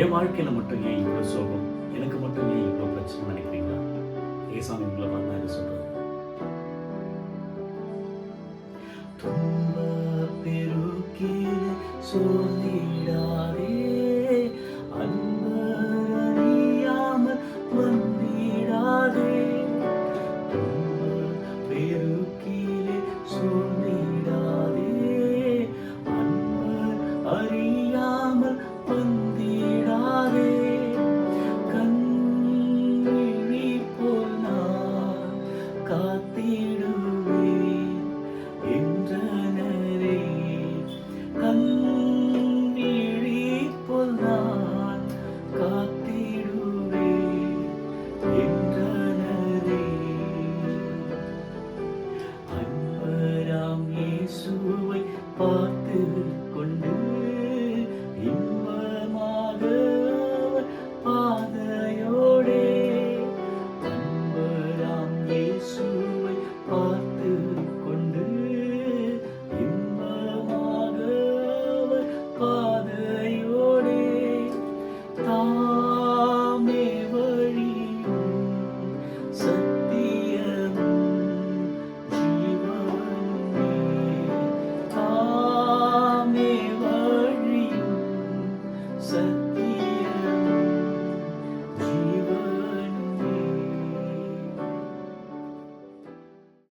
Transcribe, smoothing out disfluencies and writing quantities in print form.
என் வாழ்க்கையில மட்டும் ஏன் இவ்வளவு சோகம், எனக்கு மட்டும் ஏன் இவ்வளவு பிரச்சனை நினைக்கிறீங்களா? ஏசாமி உங்களை பார்த்து என்ன சொல்றது? துன்ப பெருக்கிலே சோர்ந்திடாதே, அன்பர் அறியாமல் வந்திடாதே. துன்ப பெருக்கிலே சோர்ந்திடாதே, அன்பர் அறியாமல் வந்திடாதே. கண்விழி போல் நான் காத்திடுவேன் என்றனரே. கண்விழி போல் நான் காத்திடுவேன் என்றனரே. அன்பராம் இயேசுவை பார்த்து கொண்டு